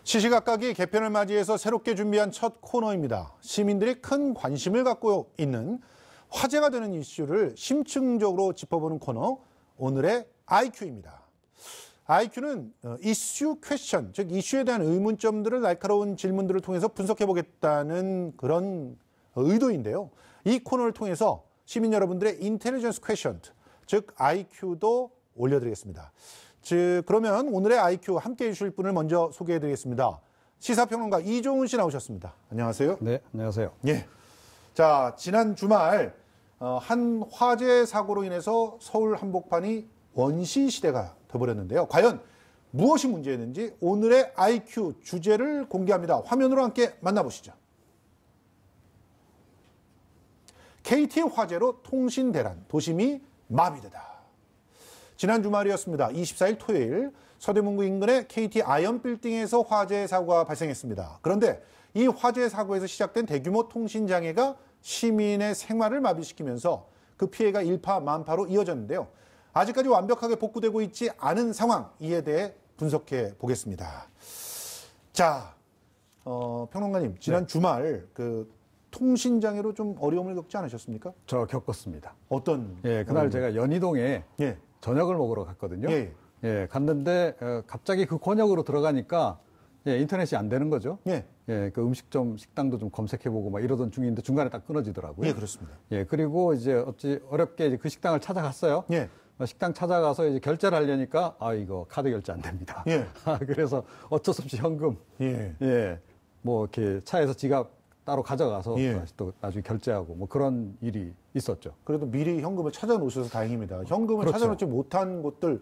시시각각이 개편을 맞이해서 새롭게 준비한 첫 코너입니다. 시민들이 큰 관심을 갖고 있는 화제가 되는 이슈를 심층적으로 짚어보는 코너, 오늘의 IQ입니다. IQ는 이슈 퀘스천, 즉 이슈에 대한 의문점들을 날카로운 질문들을 통해서 분석해보겠다는 그런 의도인데요. 이 코너를 통해서 시민 여러분들의 인텔리전스 퀘스천, 즉 IQ도 올려드리겠습니다. 그러면 오늘의 IQ 함께 해주실 분을 먼저 소개해드리겠습니다. 시사평론가 이종훈 씨 나오셨습니다. 안녕하세요. 네, 안녕하세요. 예. 자, 지난 주말 한 화재 사고로 인해서 서울 한복판이 원시 시대가 돼버렸는데요. 과연 무엇이 문제였는지 오늘의 IQ 주제를 공개합니다. 화면으로 함께 만나보시죠. KT 화재로 통신 대란, 도심이 마비되다. 지난 주말이었습니다. 24일 토요일 서대문구 인근의 KT 아이언 빌딩에서 화재 사고가 발생했습니다. 그런데 이 화재 사고에서 시작된 대규모 통신 장애가 시민의 생활을 마비시키면서 그 피해가 일파만파로 이어졌는데요. 아직까지 완벽하게 복구되고 있지 않은 상황, 이에 대해 분석해 보겠습니다. 자, 평론가님, 지난 주말 통신 장애로 좀 어려움을 겪지 않으셨습니까? 저 겪었습니다. 어떤? 예, 그날 제가 연희동에 예. 저녁을 먹으러 갔거든요. 예. 예, 갔는데 갑자기 그 권역으로 들어가니까 인터넷이 안 되는 거죠. 예. 예, 그 음식점, 식당도 좀 검색해보고 막 이러던 중인데 중간에 딱 끊어지더라고요. 예, 그렇습니다. 예, 그리고 이제 어렵게 이제 그 식당을 찾아갔어요. 예. 식당 찾아가서 이제 결제를 하려니까 이거 카드 결제 안 됩니다. 예. 그래서 어쩔 수 없이 현금. 예. 예. 뭐 이렇게 차에서 지갑 따로 가져가서 예. 다시 또 나중에 결제하고 뭐 그런 일이 있었죠. 그래도 미리 현금을 찾아놓으셔서 다행입니다. 현금을 그렇죠. 찾아놓지 못한 곳들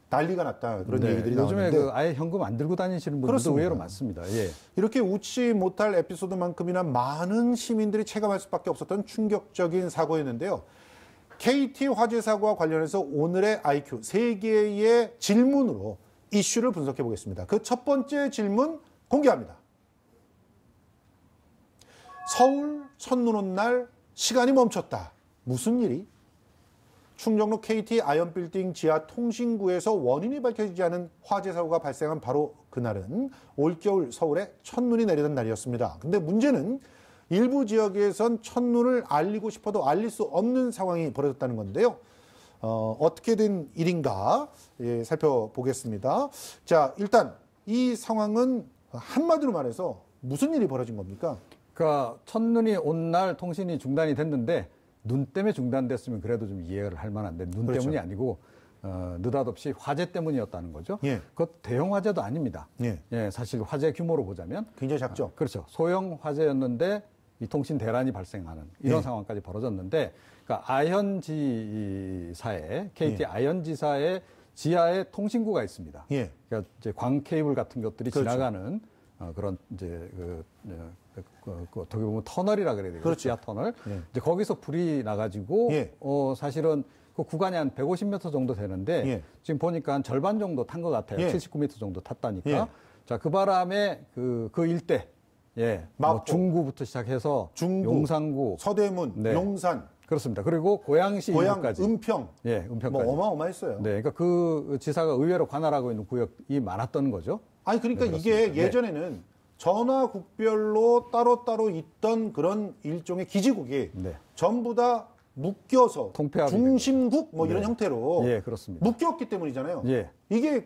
난리가 났다 그런 얘기들이 요즘에 나오는데 아예 현금 안 들고 다니시는 분들도 그렇습니다. 의외로 많습니다. 예. 이렇게 웃지 못할 에피소드만큼이나 많은 시민들이 체감할 수밖에 없었던 충격적인 사고였는데요. KT 화재 사고와 관련해서 오늘의 IQ 3개의 질문으로 이슈를 분석해 보겠습니다. 그 첫 번째 질문 공개합니다. 서울 첫눈 온 날 시간이 멈췄다. 무슨 일이? 충정로 KT 아이언빌딩 지하 통신구에서 원인이 밝혀지지 않은 화재 사고가 발생한 바로 그날은 올겨울 서울에 첫눈이 내리던 날이었습니다. 근데 문제는 일부 지역에선 첫눈을 알리고 싶어도 알릴 수 없는 상황이 벌어졌다는 건데요. 어떻게 된 일인가 살펴보겠습니다. 자, 일단 이 상황은 한마디로 말해서 무슨 일이 벌어진 겁니까? 그러니까 첫눈이 온 날 통신이 중단이 됐는데 눈 때문에 중단됐으면 그래도 좀 이해를 할 만한데 눈 그렇죠. 때문이 아니고 느닷없이 화재 때문이었다는 거죠. 예. 그것 대형 화재도 아닙니다. 예. 예, 사실 화재 규모로 보자면 굉장히 작죠. 그렇죠. 소형 화재였는데 이 통신 대란이 발생하는 이런 예. 상황까지 벌어졌는데, 그러니까 아현지사에 KT 예. 아현지사의 지하에 통신구가 있습니다. 예. 그러니까 이제 광 케이블 같은 것들이 그렇죠. 지나가는 그런 이제 어떻게 보면 터널이라 그래야 되겠죠. 그렇죠. 지하 터널. 예. 이제 거기서 불이 나가지고 예. 사실은 그 구간이 한 150m 정도 되는데 예. 지금 보니까 한 절반 정도 탄 것 같아요. 예. 79m 정도 탔다니까. 예. 자, 그 바람에 그 일대, 뭐 중구부터 시작해서 중구, 용산구, 서대문, 네. 용산, 그렇습니다. 그리고 고양시 고양, 이후까지. 은평, 은평까지. 뭐 어마어마했어요. 네, 그러니까 그 지사가 의외로 관할하고 있는 구역이 많았던 거죠. 아니 그러니까 네, 이게 그렇습니다. 예전에는 전화국별로 따로따로 있던 그런 일종의 기지국이 네. 전부 다 묶여서 통폐합이 중심국 뭐 이런 네. 형태로 예, 그렇습니다. 묶였기 때문이잖아요. 예. 이게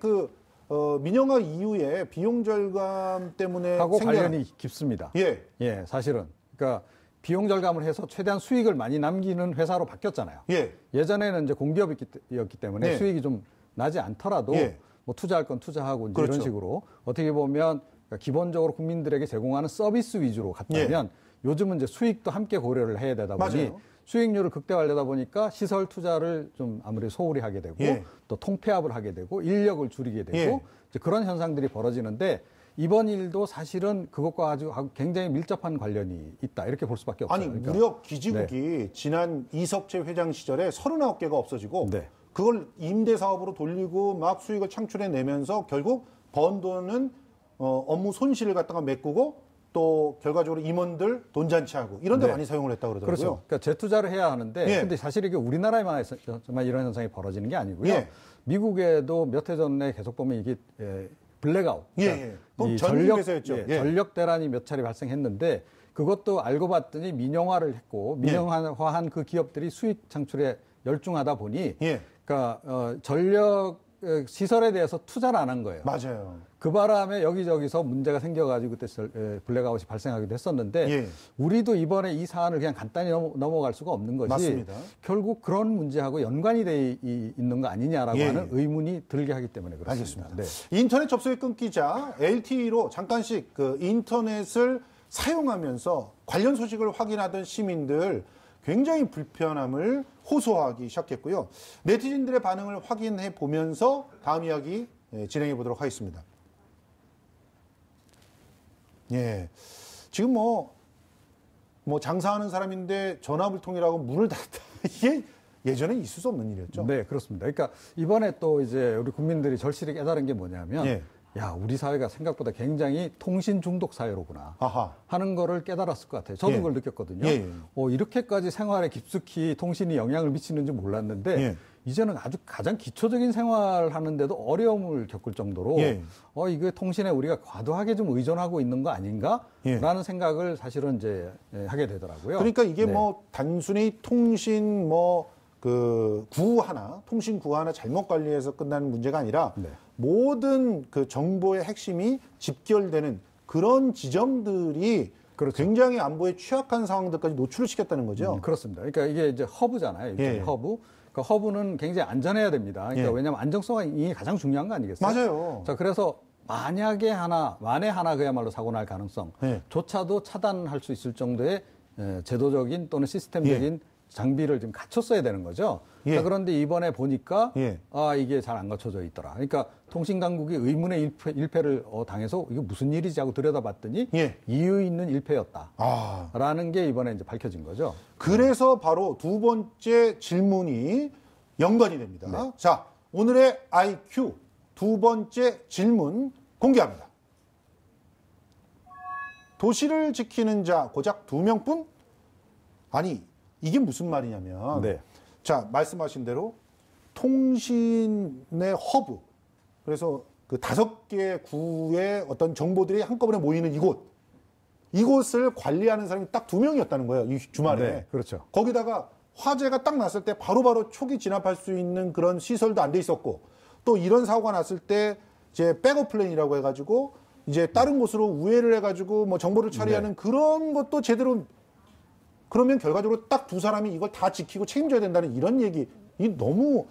민영화 이후에 비용 절감 때문에 하고 생겨난- 관련이 깊습니다. 예. 예, 사실은. 그러니까 비용 절감을 해서 최대한 수익을 많이 남기는 회사로 바뀌었잖아요. 예. 예전에는 이제 공기업이었기 때문에 예. 수익이 좀 나지 않더라도 예. 뭐 투자할 건 투자하고 이제 그렇죠. 이런 식으로 어떻게 보면 기본적으로 국민들에게 제공하는 서비스 위주로 갔다면 요즘은 이제 수익도 함께 고려를 해야 되다 보니 맞아요. 수익률을 극대화하려다 보니까 시설 투자를 좀 아무래도 소홀히 하게 되고 예. 또 통폐합을 하게 되고 인력을 줄이게 되고 예. 이제 그런 현상들이 벌어지는데 이번 일도 사실은 그것과 아주 굉장히 밀접한 관련이 있다 이렇게 볼 수밖에 없어요. 아니 그러니까 무력 기지국이 지난 이석재 회장 시절에 39개가 없어지고 네. 그걸 임대 사업으로 돌리고 막 수익을 창출해 내면서 결국 번 돈은 업무 손실을 갖다가 메꾸고 또 결과적으로 임원들 돈잔치하고 이런 데 네. 많이 사용을 했다고 그러더라고요. 그렇죠. 그러니까 재투자를 해야 하는데 예. 근데 사실 이게 우리나라에만 정말 이런 현상이 벌어지는 게 아니고요. 예. 미국에도 몇 해 전에 계속 보면 이게 블랙아웃. 예. 이 전력에서였죠. 예, 전력 대란이 몇 차례 발생했는데 그것도 알고 봤더니 민영화를 했고 민영화한 그 기업들이 수익 창출에 열중하다 보니 예. 그러니까 전력 시설에 대해서 투자를 안 한 거예요. 맞아요. 그 바람에 여기저기서 문제가 생겨가지고 그때 블랙아웃이 발생하기도 했었는데 예. 우리도 이번에 이 사안을 그냥 간단히 넘어갈 수가 없는 것이 맞습니다. 결국 그런 문제하고 연관이 돼 있는 거 아니냐라고 예. 하는 의문이 들게 하기 때문에 그렇습니다. 알겠습니다. 네. 인터넷 접속이 끊기자 LTE로 잠깐씩 그 인터넷을 사용하면서 관련 소식을 확인하던 시민들 굉장히 불편함을 호소하기 시작했고요. 네티즌들의 반응을 확인해 보면서 다음 이야기 진행해 보도록 하겠습니다. 예. 지금 뭐 장사하는 사람인데 전화불통이라고 문을 닫았다. 이게 예전에 있을 수 없는 일이었죠. 네, 그렇습니다. 그러니까 이번에 또 이제 우리 국민들이 절실히 깨달은 게 뭐냐면 예. 야, 우리 사회가 생각보다 굉장히 통신 중독 사회로구나 아하. 하는 거를 깨달았을 것 같아요. 저도 예. 그걸 느꼈거든요. 예. 이렇게까지 생활에 깊숙이 통신이 영향을 미치는지 몰랐는데 예. 이제는 아주 가장 기초적인 생활하는데도 어려움을 겪을 정도로 예. 이게 통신에 우리가 과도하게 좀 의존하고 있는 거 아닌가라는 예. 생각을 사실은 이제 하게 되더라고요. 그러니까 이게 네. 뭐 단순히 통신 통신 구호 하나 잘못 관리해서 끝나는 문제가 아니라 네. 모든 그 정보의 핵심이 집결되는 그런 지점들이 그렇죠. 굉장히 안보에 취약한 상황들까지 노출을 시켰다는 거죠. 그렇습니다. 그러니까 이게 이제 허브잖아요. 예. 허브. 그러니까 허브는 굉장히 안전해야 됩니다. 그러니까 예. 왜냐하면 안정성이 가장 중요한 거 아니겠어요? 맞아요. 자, 그래서 만에 하나 그야말로 사고 날 가능성조차도 차단할 수 있을 정도의 제도적인 또는 시스템적인 장비를 좀 갖췄어야 되는 거죠. 예. 자, 그런데 이번에 보니까 예. 이게 잘 안 갖춰져 있더라. 그러니까 통신당국이 의문의 일패를 당해서 이게 무슨 일이지 하고 들여다봤더니 예. 이유 있는 일패였다. 아. 라는 게 이번에 이제 밝혀진 거죠. 그래서 바로 두 번째 질문이 연관이 됩니다. 네. 자, 오늘의 IQ 두 번째 질문 공개합니다. 도시를 지키는 자 고작 2명뿐? 아니, 이게 무슨 말이냐면 네. 자, 말씀하신 대로 통신의 허브, 그래서 그 5개 구의 어떤 정보들이 한꺼번에 모이는 이곳을 관리하는 사람이 딱 2명이었다는 거예요, 이 주말에. 네, 그렇죠. 거기다가 화재가 딱 났을 때 바로바로 초기 진압할 수 있는 그런 시설도 안 돼 있었고, 또 이런 사고가 났을 때 이제 백업 플랜이라고 해가지고 이제 다른 곳으로 우회를 해가지고 뭐 정보를 처리하는 그런 것도 제대로, 그러면 결과적으로 딱 2사람이 이걸 다 지키고 책임져야 된다는 이런 얘기, 이 너무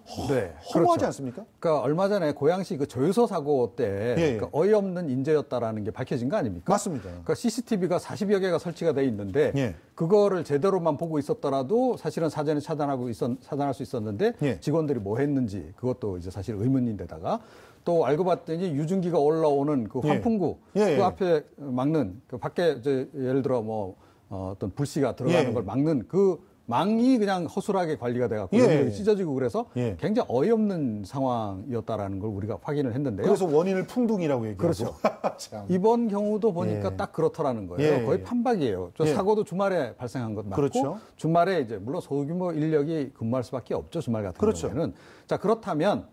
허무하지 그렇죠. 않습니까? 그러니까 얼마 전에 고양시 그 조효소 사고 때 그러니까 어이없는 인재였다라는 게 밝혀진 거 아닙니까? 맞습니다. 그러니까 CCTV가 40여 개가 설치가 돼 있는데 예. 그거를 제대로만 보고 있었더라도 사실은 사전에 차단할 수 있었는데 예. 직원들이 뭐 했는지 그것도 이제 사실 의문인데다가 또 알고 봤더니 유증기가 올라오는 그 환풍구 예. 그 앞에 막는 그 밖에 이제 예를 들어 뭐 어떤 불씨가 들어가는 예. 걸 막는 그 망이 그냥 허술하게 관리가 돼갖고 예. 찢어지고 그래서 예. 굉장히 어이없는 상황이었다라는 걸 우리가 확인을 했는데요. 그래서 원인을 풍둥이라고 얘기하고. 그렇죠. 참. 이번 경우도 보니까 예. 딱 그렇더라는 거예요. 예. 거의 판박이에요. 저 예. 사고도 주말에 발생한 것 맞고 그렇죠. 주말에 이제 물론 소규모 인력이 근무할 수밖에 없죠. 주말 같은 그렇죠. 경우에는. 자, 그렇다면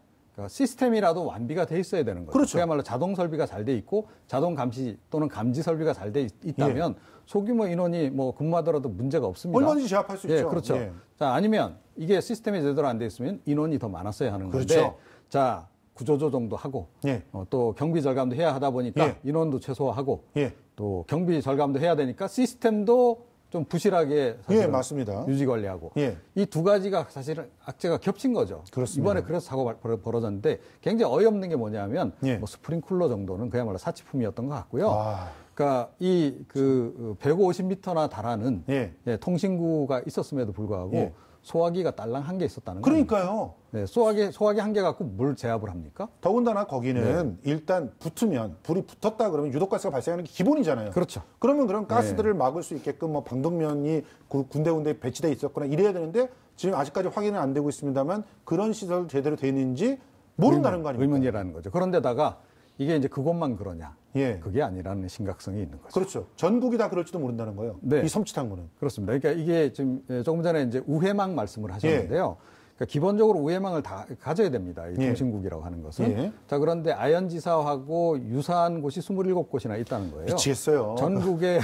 시스템이라도 완비가 돼 있어야 되는 거죠. 그렇죠. 그야말로 자동 설비가 잘 돼 있고 자동 감시 또는 감지 설비가 잘 돼 있다면 소규모 인원이 뭐 근무하더라도 문제가 없습니다. 얼마든지 제압할 수 있죠. 그렇죠. 예. 자, 아니면 이게 시스템이 제대로 안 돼 있으면 인원이 더 많았어야 하는 건데 그렇죠. 자, 구조조정도 하고 예. 또 경비 절감도 해야 하다 보니까 예. 인원도 최소화하고 예. 또 경비 절감도 해야 되니까 시스템도 좀 부실하게 예, 맞습니다. 유지 관리하고 예. 이 두 가지가 사실은 악재가 겹친 거죠. 그렇습니다. 이번에 그래서 사고가 벌어졌는데 굉장히 어이없는 게 뭐냐면 예. 뭐 스프링쿨러 정도는 그야말로 사치품이었던 것 같고요. 아. 그러니까 이 그 150m나 달하는 예. 통신구가 있었음에도 불구하고 예. 소화기가 딸랑 한 개 있었다는 거예요. 그러니까요. 네, 소화기 한 개 갖고 뭘 제압을 합니까? 더군다나 거기는 일단 붙으면, 불이 붙었다 그러면 유독가스가 발생하는 게 기본이잖아요. 그렇죠. 그러면 그런 가스들을 막을 수 있게끔 뭐 방독면이 군데군데 배치돼 있었거나 이래야 되는데 지금 아직까지 확인은 안 되고 있습니다만 그런 시설 제대로 돼 있는지 모른다는 거 아닙니까? 의문이라는 거죠. 그런데다가 이게 이제 그것만 그러냐? 예. 그게 아니라는 심각성이 있는 거죠. 그렇죠. 전국이 다 그럴지도 모른다는 거예요. 네. 이 섬찟한 거는. 그렇습니다. 그러니까 이게 지금 조금 전에 이제 우회망 말씀을 하셨는데요. 그러니까 그러니까 기본적으로 우회망을 다 가져야 됩니다. 이 통신국이라고 하는 것은. 자, 그런데 아현지사하고 유사한 곳이 27곳이나 있다는 거예요. 미치겠어요. 전국에,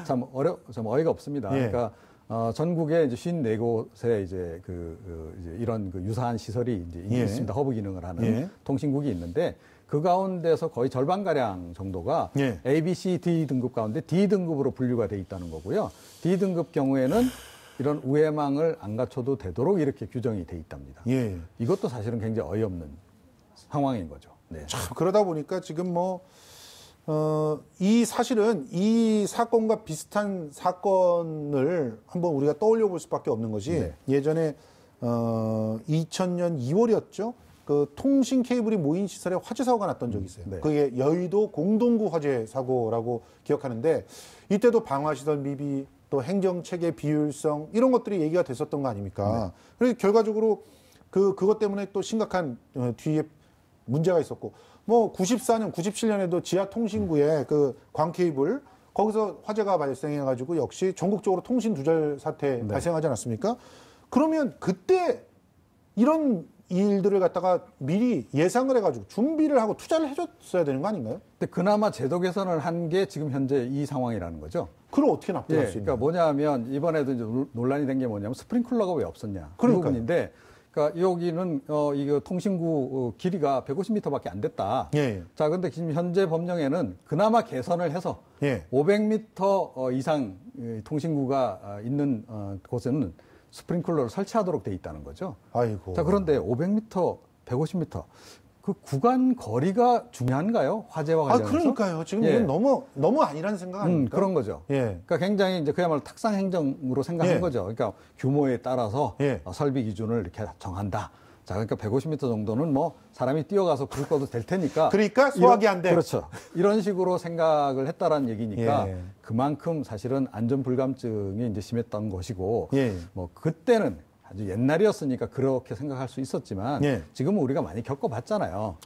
참 어이가 없습니다. 그러니까, 전국에 이제 54곳에 이제 이제 이런 유사한 시설이 이제 있습니다. 허브 기능을 하는 통신국이 있는데 그 가운데서 거의 절반가량 정도가 A, B, C, D 등급 가운데 D 등급으로 분류가 돼 있다는 거고요. D 등급 경우에는 이런 우회망을 안 갖춰도 되도록 이렇게 규정이 돼 있답니다. 이것도 사실은 굉장히 어이없는 상황인 거죠. 네. 참, 그러다 보니까 지금 사실은 이 사건과 비슷한 사건을 한번 우리가 떠올려 볼 수밖에 없는 것이 예전에 2000년 2월이었죠. 그 통신 케이블이 모인 시설에 화재 사고가 났던 적이 있어요. 그게 여의도 공동구 화재 사고라고 기억하는데 이때도 방화시설 미비 또 행정체계 비효율성 이런 것들이 얘기가 됐었던 거 아닙니까? 그래서 결과적으로 그것 때문에 또 심각한 뒤에 문제가 있었고 94년, 97년에도 지하 통신구에 그 광케이블 거기서 화재가 발생해가지고 역시 전국적으로 통신 두절 사태 발생하지 않았습니까? 그러면 그때 이런 일들을 갖다가 미리 예상을 해가지고 준비를 하고 투자를 해줬어야 되는 거 아닌가요? 근데 그나마 제도 개선을 한 게 지금 현재 이 상황이라는 거죠. 그걸 어떻게 납득할 수 있나요? 그러니까 뭐냐면 이번에도 이제 논란이 된 게 뭐냐면 스프링클러가 왜 없었냐. 그 부분인데, 그러니까 여기는 이거 통신구 길이가 150m밖에 안 됐다. 자, 근데 지금 현재 법령에는 그나마 개선을 해서 500m 이상 통신구가 있는 곳에는 스프링클러를 설치하도록 돼 있다는 거죠. 아이고. 자, 그런데 500m, 150m 그 구간 거리가 중요한가요? 화재와 관련해서? 그러니까요. 지금 이건 너무 아니라는 생각 아닙니까? 그런 거죠. 그러니까 굉장히 이제 그야말로 탁상 행정으로 생각한 거죠. 그러니까 규모에 따라서 설비 기준을 이렇게 정한다. 자, 그러니까 150m 정도는 사람이 뛰어가서 불 꺼도 될 테니까. 그러니까 소화기 안 돼. 그렇죠. 이런 식으로 생각을 했다라는 얘기니까 그만큼 사실은 안전 불감증이 이제 심했던 것이고 그때는 아주 옛날이었으니까 그렇게 생각할 수 있었지만 지금은 우리가 많이 겪어봤잖아요.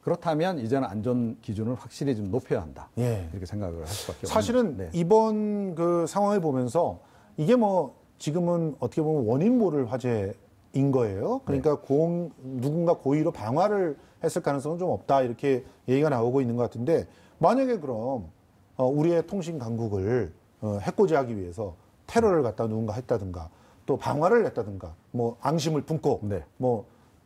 그렇다면 이제는 안전 기준을 확실히 좀 높여야 한다. 이렇게 생각을 할 수밖에 없는. 사실은 이번 그 상황을 보면서 이게 지금은 어떻게 보면 원인 모를 화재인 거예요. 그러니까 누군가 고의로 방화를 했을 가능성은 좀 없다 이렇게 얘기가 나오고 있는 것 같은데 만약에 그럼 우리의 통신 강국을 해코지하기 위해서 테러를 갖다 누군가 했다든가 또 방화를 냈다든가 앙심을 품고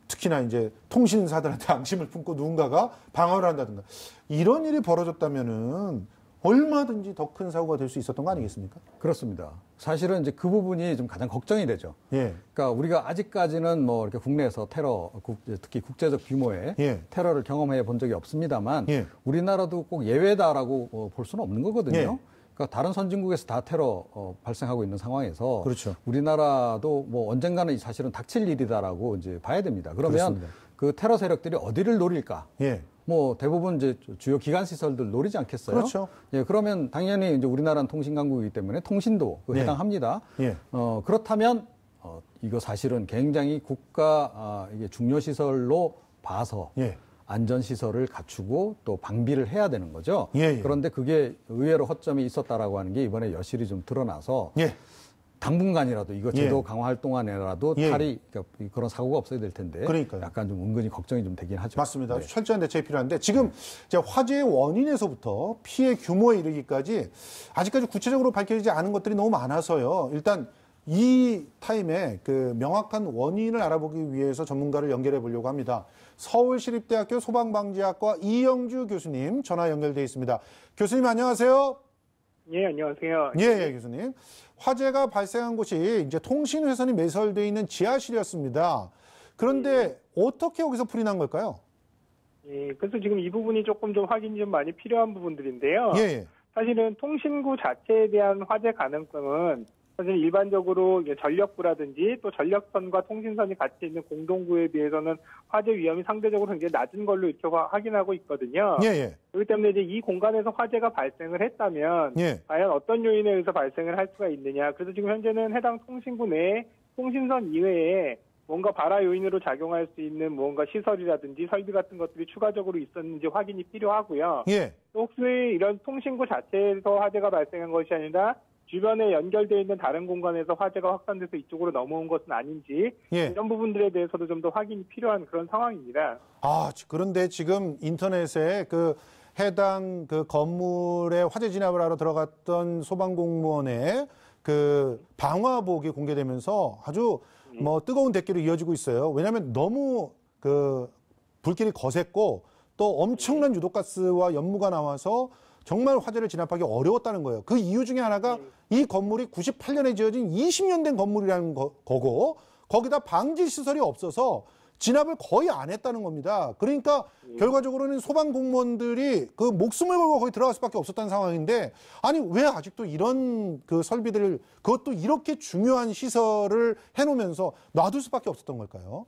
특히나 이제 통신사들한테 앙심을 품고 누군가가 방화를 한다든가 이런 일이 벌어졌다면은 얼마든지 더 큰 사고가 될 수 있었던 거 아니겠습니까? 그렇습니다. 사실은 이제 그 부분이 좀 가장 걱정이 되죠. 그러니까 우리가 아직까지는 이렇게 국내에서 테러, 특히 국제적 규모의 테러를 경험해 본 적이 없습니다만 우리나라도 꼭 예외다라고 볼 수는 없는 거거든요. 그러니까 다른 선진국에서 다 테러 발생하고 있는 상황에서 우리나라도 언젠가는 사실은 닥칠 일이다라고 이제 봐야 됩니다. 그러면 그 테러 세력들이 어디를 노릴까? 대부분 이제 주요 기관 시설들 노리지 않겠어요? 그렇죠. 그러면 당연히 이제 우리나라는 통신 강국이기 때문에 통신도 해당합니다. 그렇다면 이거 사실은 굉장히 국가 이게 중요 시설로 봐서 안전 시설을 갖추고 또 방비를 해야 되는 거죠. 그런데 그게 의외로 허점이 있었다라고 하는 게 이번에 여실히 좀 드러나서 당분간이라도 이거 제도 강화할 동안에라도 그러니까 그런 사고가 없어야 될 텐데 약간 좀 은근히 걱정이 좀 되긴 하죠. 맞습니다. 철저한 대책이 필요한데 지금 이제 화재의 원인에서부터 피해 규모에 이르기까지 아직까지 구체적으로 밝혀지지 않은 것들이 너무 많아서요. 일단 이 타임에 그 명확한 원인을 알아보기 위해서 전문가를 연결해 보려고 합니다. 서울시립대학교 소방방지학과 이영주 교수님 전화 연결돼 있습니다. 교수님 안녕하세요. 안녕하세요. 교수님. 화재가 발생한 곳이 이제 통신회선이 매설되어 있는 지하실이었습니다. 그런데 어떻게 여기서 불이 난 걸까요? 그래서 지금 이 부분이 조금 좀 확인이 좀 많이 필요한 부분들인데요. 사실은 통신구 자체에 대한 화재 가능성은 사실 일반적으로 전력부라든지 또 전력선과 통신선이 같이 있는 공동구에 비해서는 화재 위험이 상대적으로 굉장히 낮은 걸로 이렇게 확인하고 있거든요. 그렇기 때문에 이제 이 공간에서 화재가 발생을 했다면 과연 어떤 요인에 의해서 발생을 할 수가 있느냐. 그래서 지금 현재는 해당 통신구 내에 통신선 이외에 뭔가 발화 요인으로 작용할 수 있는 뭔가 시설이라든지 설비 같은 것들이 추가적으로 있었는지 확인이 필요하고요. 또 혹시 이런 통신구 자체에서 화재가 발생한 것이 아니라 주변에 연결되어 있는 다른 공간에서 화재가 확산돼서 이쪽으로 넘어온 것은 아닌지 이런 부분들에 대해서도 좀 더 확인이 필요한 그런 상황입니다. 그런데 지금 인터넷에 그 해당 그 건물에 화재 진압을 하러 들어갔던 소방공무원의 그 방화복이 공개되면서 아주 뭐 뜨거운 대결이 이어지고 있어요. 왜냐하면 너무 그 불길이 거셌고 또 엄청난 유독가스와 연무가 나와서 정말 화재를 진압하기 어려웠다는 거예요. 그 이유 중에 하나가 이 건물이 98년에 지어진 20년 된 건물이라는 거고 거기다 방지 시설이 없어서 진압을 거의 안 했다는 겁니다. 그러니까 결과적으로는 소방 공무원들이 그 목숨을 걸고 거기 들어갈 수밖에 없었다는 상황인데 아니 왜 아직도 이런 그 설비들을 그것도 이렇게 중요한 시설을 해놓으면서 놔둘 수밖에 없었던 걸까요?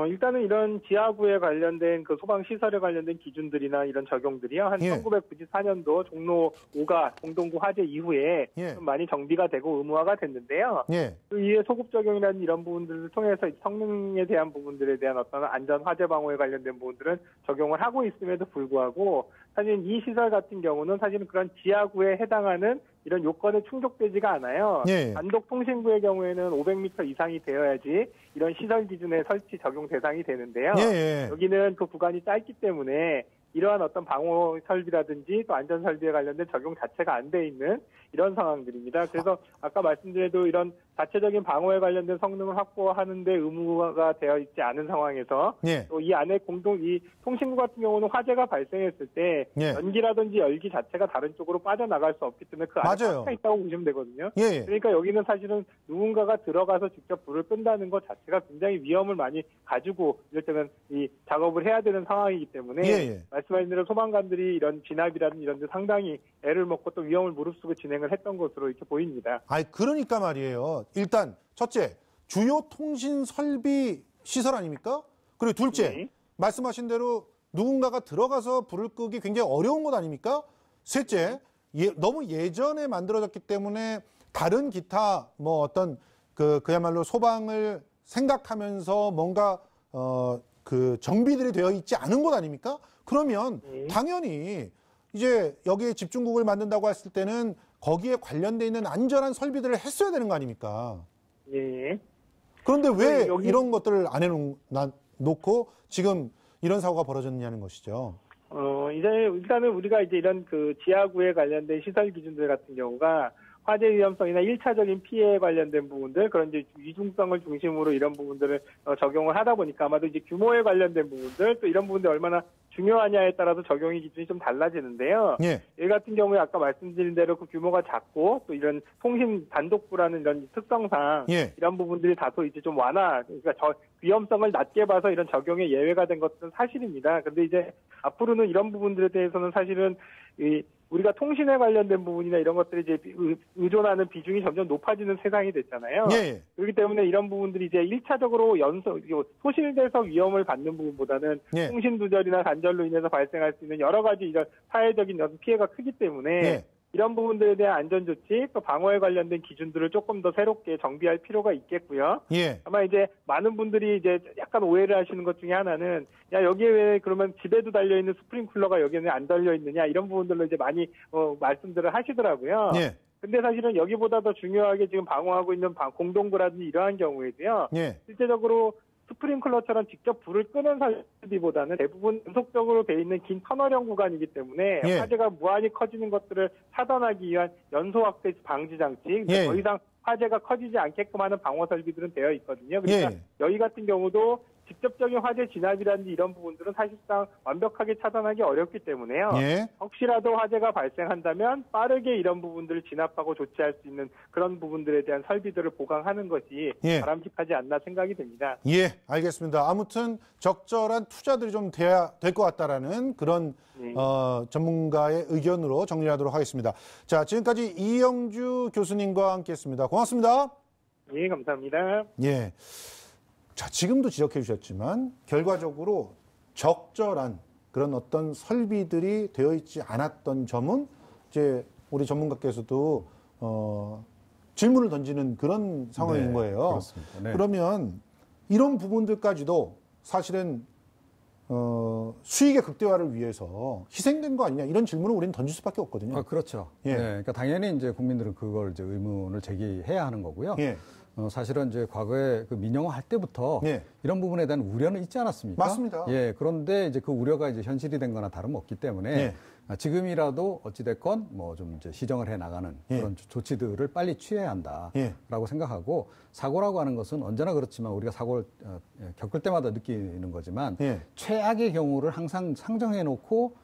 일단은 이런 지하구에 관련된 그 소방시설에 관련된 기준들이나 이런 적용들이요. 한 1994년도 종로 5가 공동구 화재 이후에 좀 많이 정비가 되고 의무화가 됐는데요. 그 이후에 소급 적용이라는 이런 부분들을 통해서 성능에 대한 부분들에 대한 어떤 안전 화재 방호에 관련된 부분들은 적용을 하고 있음에도 불구하고 사실 이 시설 같은 경우는 사실은 그런 지하구에 해당하는 이런 요건에 충족되지가 않아요. 단독 통신구의 경우에는 500m 이상이 되어야지 이런 시설 기준에 설치 적용 대상이 되는데요. 여기는 그 구간이 짧기 때문에 이러한 어떤 방호 설비라든지 또 안전 설비에 관련된 적용 자체가 안 돼 있는 이런 상황들입니다. 그래서 아까 말씀드려도 이런 자체적인 방호에 관련된 성능을 확보하는 데 의무가 되어 있지 않은 상황에서 또 이 안에 이 통신구 같은 경우는 화재가 발생했을 때 연기라든지 열기 자체가 다른 쪽으로 빠져나갈 수 없기 때문에 그 안에 꽉 차 있다고 보시면 되거든요. 그러니까 여기는 사실은 누군가가 들어가서 직접 불을 끈다는 것 자체가 굉장히 위험을 많이 가지고 이럴 때는 이 작업을 해야 되는 상황이기 때문에 말씀하신 대로 소방관들이 이런 진압이라든지 이런 데 상당히 애를 먹고 또 위험을 무릅쓰고 진행을 했던 것으로 이렇게 보입니다. 그러니까 말이에요. 일단 첫째, 주요 통신 설비 시설 아닙니까? 그리고 둘째, 말씀하신 대로 누군가가 들어가서 불을 끄기 굉장히 어려운 것 아닙니까? 셋째, 너무 예전에 만들어졌기 때문에 다른 기타 뭐 어떤 그야말로 소방을 생각하면서 뭔가 그 정비들이 되어 있지 않은 것 아닙니까? 그러면 당연히 이제 여기에 집중국을 만든다고 했을 때는 거기에 관련돼 있는 안전한 설비들을 했어야 되는 거 아닙니까? 그런데 왜 이런 것들을 안 해놓고 지금 이런 사고가 벌어졌냐는 것이죠. 이제 일단은 우리가 이제 이런 그 지하구에 관련된 시설 기준들 같은 경우가 화재 위험성이나 1차적인 피해에 관련된 부분들, 그런 이제 위중성을 중심으로 이런 부분들을 적용을 하다 보니까 아마도 이제 규모에 관련된 부분들, 또 이런 부분들이 얼마나 중요하냐에 따라서 적용의 기준이 좀 달라지는데요. 이 같은 경우에 아까 말씀드린 대로 그 규모가 작고 또 이런 통신 단독부라는 이런 특성상 이런 부분들이 다소 이제 좀 그러니까 위험성을 낮게 봐서 이런 적용에 예외가 된 것은 사실입니다. 근데 이제 앞으로는 이런 부분들에 대해서는 사실은 우리가 통신에 관련된 부분이나 이런 것들이 이제 의존하는 비중이 점점 높아지는 세상이 됐잖아요. 그렇기 때문에 이런 부분들이 이제 1차적으로 소실돼서 위험을 받는 부분보다는 통신 두절이나 단절로 인해서 발생할 수 있는 여러 가지 이런 사회적인 피해가 크기 때문에 이런 부분들에 대한 안전조치, 또 방어에 관련된 기준들을 조금 더 새롭게 정비할 필요가 있겠고요. 아마 이제 많은 분들이 이제 약간 오해를 하시는 것 중에 하나는, 여기에 왜 그러면 집에도 달려있는 스프링쿨러가 여기는 안 달려있느냐, 이런 부분들로 이제 많이 말씀들을 하시더라고요. 근데 사실은 여기보다 더 중요하게 지금 방어하고 있는 공동구라든지 이러한 경우에도요. 실제적으로 스프링클러처럼 직접 불을 끄는 설비보다는 대부분 연속적으로 돼 있는 긴 터널형 구간이기 때문에 화재가 무한히 커지는 것들을 차단하기 위한 연소 확대 방지 장치, 더 이상 화재가 커지지 않게끔 하는 방어 설비들은 되어 있거든요. 그러니까 여기 같은 경우도 직접적인 화재 진압이라든지 이런 부분들은 사실상 완벽하게 차단하기 어렵기 때문에요. 혹시라도 화재가 발생한다면 빠르게 이런 부분들을 진압하고 조치할 수 있는 그런 부분들에 대한 설비들을 보강하는 것이 바람직하지 않나 생각이 됩니다. 알겠습니다. 아무튼 적절한 투자들이 좀 돼야 될 것 같다라는 그런 전문가의 의견으로 정리하도록 하겠습니다. 자, 지금까지 이영주 교수님과 함께했습니다. 고맙습니다. 감사합니다. 자, 지금도 지적해 주셨지만 결과적으로 적절한 그런 어떤 설비들이 되어 있지 않았던 점은 이제 우리 전문가께서도 질문을 던지는 그런 상황인 거예요. 그렇습니다. 그러면 이런 부분들까지도 사실은 수익의 극대화를 위해서 희생된 거 아니냐 이런 질문을 우리는 던질 수밖에 없거든요. 그렇죠. 예. 네, 그러니까 당연히 이제 국민들은 그걸 이제 의문을 제기해야 하는 거고요. 예. 사실은 이제 과거에 그 민영화 할 때부터 예. 이런 부분에 대한 우려는 있지 않았습니까? 맞습니다. 예. 그런데 이제 그 우려가 이제 현실이 된 거나 다름없기 때문에 예. 지금이라도 어찌됐건 뭐 좀 이제 시정을 해 나가는 예. 그런 조치들을 빨리 취해야 한다라고 예. 생각하고 사고라고 하는 것은 언제나 그렇지만 우리가 사고를 겪을 때마다 느끼는 거지만 예. 최악의 경우를 항상 상정해 놓고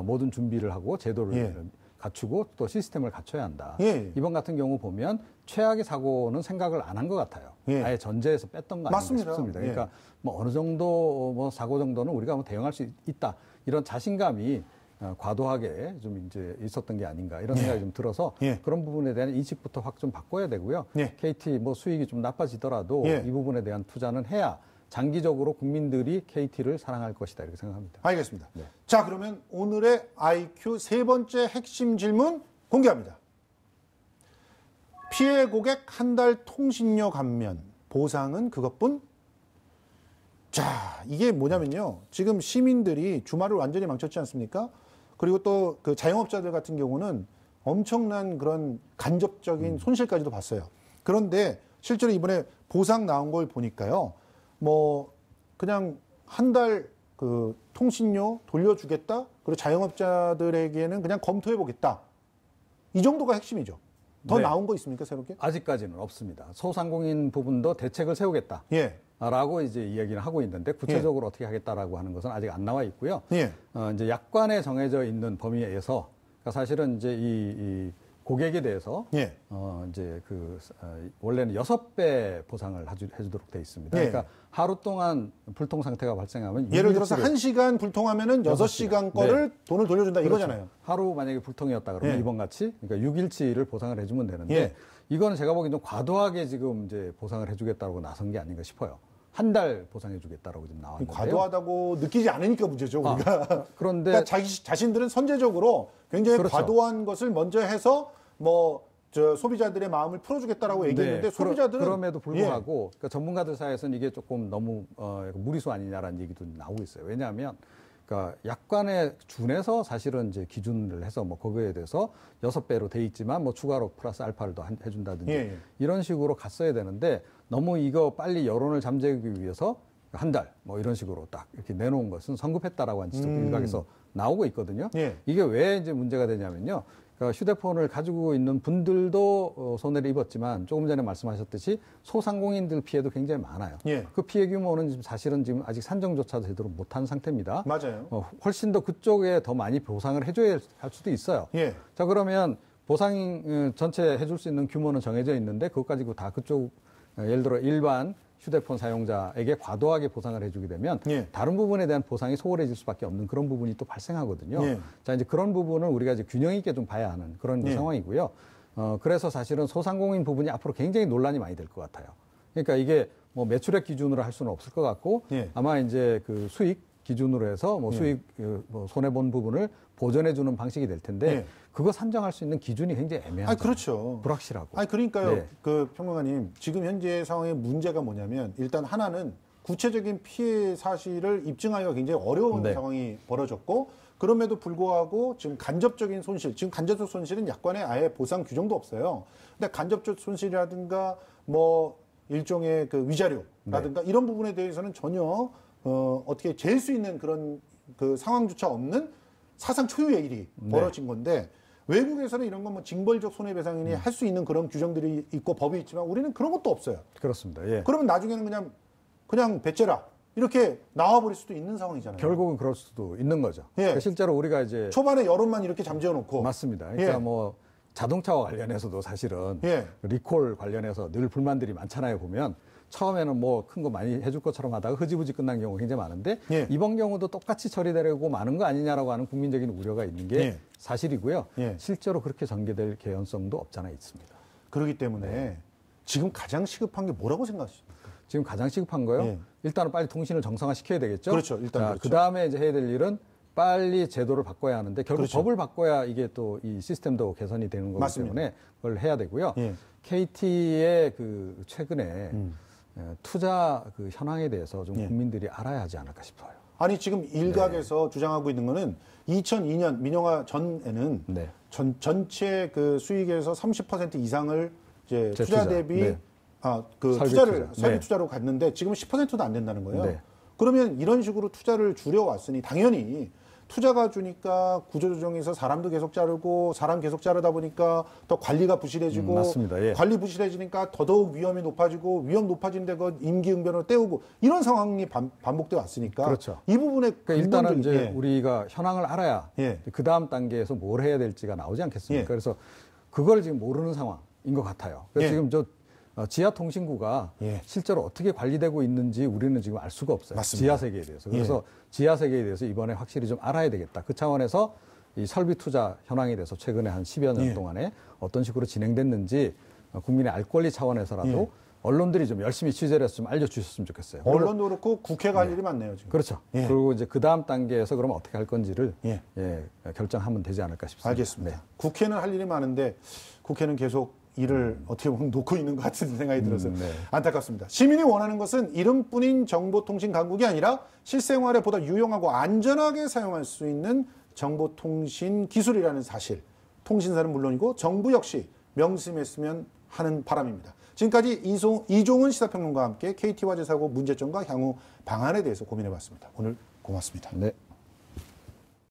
모든 준비를 하고 제도를 예. 갖추고 또 시스템을 갖춰야 한다. 예. 이번 같은 경우 보면 최악의 사고는 생각을 안 한 것 같아요. 예. 아예 전제에서 뺐던 거 아닌가 맞습니다. 싶습니다. 예. 그러니까 뭐 어느 정도 뭐 사고 정도는 우리가 뭐 대응할 수 있다. 이런 자신감이 과도하게 좀 이제 있었던 게 아닌가 이런 생각이 좀 들어서 그런 부분에 대한 인식부터 확 좀 바꿔야 되고요. KT 뭐 수익이 좀 나빠지더라도 이 부분에 대한 투자는 해야 장기적으로 국민들이 KT를 사랑할 것이다 이렇게 생각합니다. 알겠습니다. 네. 자, 그러면 오늘의 IQ 세 번째 핵심 질문 공개합니다. 피해 고객 한 달 통신료 감면 보상은 그것뿐? 자, 이게 뭐냐면요. 지금 시민들이 주말을 완전히 망쳤지 않습니까? 그리고 또 그 자영업자들 같은 경우는 엄청난 그런 간접적인 손실까지도 봤어요. 그런데 실제로 이번에 보상 나온 걸 보니까요. 뭐 그냥 한 달 그 통신료 돌려주겠다. 그리고 자영업자들에게는 그냥 검토해 보겠다. 이 정도가 핵심이죠. 더 네. 나온 거 있습니까, 새롭게? 아직까지는 없습니다. 소상공인 부분도 대책을 세우겠다. 예. 라고 이제 이야기를 하고 있는데 구체적으로 어떻게 하겠다라고 하는 것은 아직 안 나와 있고요. 예. 이제 약관에 정해져 있는 범위에서 그러니까 사실은 이제 이 고객에 대해서 예. 이제 원래는 6배 보상을 해주도록 돼 있습니다. 예. 그러니까 하루 동안 불통 상태가 발생하면 예를 들어서 1시간 불통하면은 6시간 거를 네. 돈을 돌려준다 그렇죠. 이거잖아요. 하루 만약에 불통이었다 그러면 예. 이번 같이 그러니까 6일치를 보상을 해주면 되는데 예. 이거는 제가 보기엔 좀 과도하게 지금 이제 보상을 해주겠다고 나선 게 아닌가 싶어요. 한 달 보상해주겠다라고 지금 나왔는데요. 과도하다고 느끼지 않으니까 문제죠, 우리가. 그런데 그러니까 자신들은 선제적으로 굉장히 그렇죠. 과도한 것을 먼저 해서 소비자들의 마음을 풀어주겠다라고 얘기했는데 소비자들은 그럼에도 불구하고 그러니까 전문가들 사이에서는 이게 조금 너무 무리수 아니냐라는 얘기도 나오고 있어요. 왜냐하면 그러니까 약관에 준해서 사실은 이제 기준을 해서 뭐 거기에 대해서 6배로 돼 있지만 뭐 추가로 플러스 알파를 더 해준다든지 이런 식으로 갔어야 되는데 너무 이거 빨리 여론을 잠재우기 위해서 한 달 뭐 이런 식으로 딱 이렇게 내놓은 것은 성급했다라고 하는 지적 일각에서 나오고 있거든요. 이게 왜 이제 문제가 되냐면요. 그러니까 휴대폰을 가지고 있는 분들도 손해를 입었지만 조금 전에 말씀하셨듯이 소상공인들 피해도 굉장히 많아요. 그 피해 규모는 지금 사실은 지금 아직 산정조차도 제대로 못한 상태입니다. 맞아요. 훨씬 더 그쪽에 더 많이 보상을 해줘야 할 수도 있어요. 자, 그러면 보상 전체 해줄 수 있는 규모는 정해져 있는데 그것 가지고 다 그쪽 예를 들어 일반 휴대폰 사용자에게 과도하게 보상을 해주게 되면 다른 부분에 대한 보상이 소홀해질 수밖에 없는 그런 부분이 또 발생하거든요. 자, 이제 그런 부분을 우리가 이제 균형 있게 좀 봐야 하는 그런 상황이고요. 그래서 사실은 소상공인 부분이 앞으로 굉장히 논란이 많이 될 것 같아요. 그러니까 이게 뭐 매출액 기준으로 할 수는 없을 것 같고 아마 이제 그 수익 기준으로 해서 뭐 수익 뭐 손해 본 부분을 보전해 주는 방식이 될 텐데 그거 산정할 수 있는 기준이 굉장히 애매하다. 그렇죠. 불확실하고. 그러니까요. 그 평론가님, 지금 현재 상황의 문제가 뭐냐면 일단 하나는 구체적인 피해 사실을 입증하기가 굉장히 어려운 상황이 벌어졌고 그럼에도 불구하고 지금 간접적인 손실, 지금 간접적 손실은 약관에 아예 보상 규정도 없어요. 근데 간접적 손실이라든가 뭐 일종의 그 위자료라든가 이런 부분에 대해서는 전혀 어떻게 잴 수 있는 그런 그 상황조차 없는 사상 초유의 일이 벌어진 건데 외국에서는 이런 건 뭐 징벌적 손해배상이니 할 수 있는 그런 규정들이 있고 법이 있지만 우리는 그런 것도 없어요. 그렇습니다. 그러면 나중에는 그냥 배째라 이렇게 나와버릴 수도 있는 상황이잖아요. 결국은 그럴 수도 있는 거죠. 그러니까 실제로 우리가 이제 초반에 여론만 이렇게 잠재워놓고 맞습니다. 그러니까 뭐 자동차와 관련해서도 사실은 리콜 관련해서 늘 불만들이 많잖아요. 보면 처음에는 뭐 큰 거 많이 해줄 것처럼 하다가 흐지부지 끝난 경우가 굉장히 많은데 이번 경우도 똑같이 처리되려고 많은 거 아니냐라고 하는 국민적인 우려가 있는 게 사실이고요. 실제로 그렇게 전개될 개연성도 없잖아 있습니다. 그렇기 때문에 지금 가장 시급한 게 뭐라고 생각하십니까? 지금 가장 시급한 거요? 일단은 빨리 통신을 정상화시켜야 되겠죠. 그렇죠. 일단 그렇죠. 그다음에 이제 해야 될 일은 빨리 제도를 바꿔야 하는데 결국 법을 바꿔야 이게 또 이 시스템도 개선이 되는 거기 때문에 그걸 해야 되고요. KT의 그 최근에 투자 그 현황에 대해서 좀 국민들이 알아야 하지 않을까 싶어요. 아니 지금 일각에서 주장하고 있는 거는 2002년 민영화 전에는 전체 그 수익에서 30% 이상을 이제 투자 대비 설비 투자로 갔는데 지금은 10%도 안 된다는 거예요. 그러면 이런 식으로 투자를 줄여왔으니 당연히 투자가 주니까 구조조정에서 사람도 계속 자르고 사람 계속 자르다 보니까 더 관리가 부실해지고 맞습니다. 예. 관리 부실해지니까 더더욱 위험이 높아지고 위험 높아지는데 그 임기응변으로 때우고 이런 상황이 반복돼 왔으니까 그렇죠. 이 부분에 그러니까 일단은 이제 우리가 현황을 알아야 그 다음 단계에서 뭘 해야 될지가 나오지 않겠습니까? 그래서 그걸 지금 모르는 상황인 것 같아요. 그래서 지금 지하통신구가 실제로 어떻게 관리되고 있는지 우리는 지금 알 수가 없어요. 맞습니다. 지하세계에 대해서. 그래서 지하세계에 대해서 이번에 확실히 좀 알아야 되겠다. 그 차원에서 이 설비 투자 현황에 대해서 최근에 한 10여 년 동안에 어떤 식으로 진행됐는지 국민의 알 권리 차원에서라도 언론들이 좀 열심히 취재를 해서 좀 알려주셨으면 좋겠어요. 언론도 그렇고 국회가 할 일이 많네요. 지금. 그렇죠. 그리고 이제 그 다음 단계에서 그러면 어떻게 할 건지를 결정하면 되지 않을까 싶습니다. 알겠습니다. 국회는 할 일이 많은데 국회는 계속 일을 어떻게 보면 놓고 있는 것 같은 생각이 들어서 안타깝습니다. 시민이 원하는 것은 이름뿐인 정보통신 강국이 아니라 실생활에 보다 유용하고 안전하게 사용할 수 있는 정보통신 기술이라는 사실. 통신사는 물론이고 정부 역시 명심했으면 하는 바람입니다. 지금까지 이종훈 시사평론가와 함께 KT화재 사고 문제점과 향후 방안에 대해서 고민해봤습니다. 오늘 고맙습니다. 네.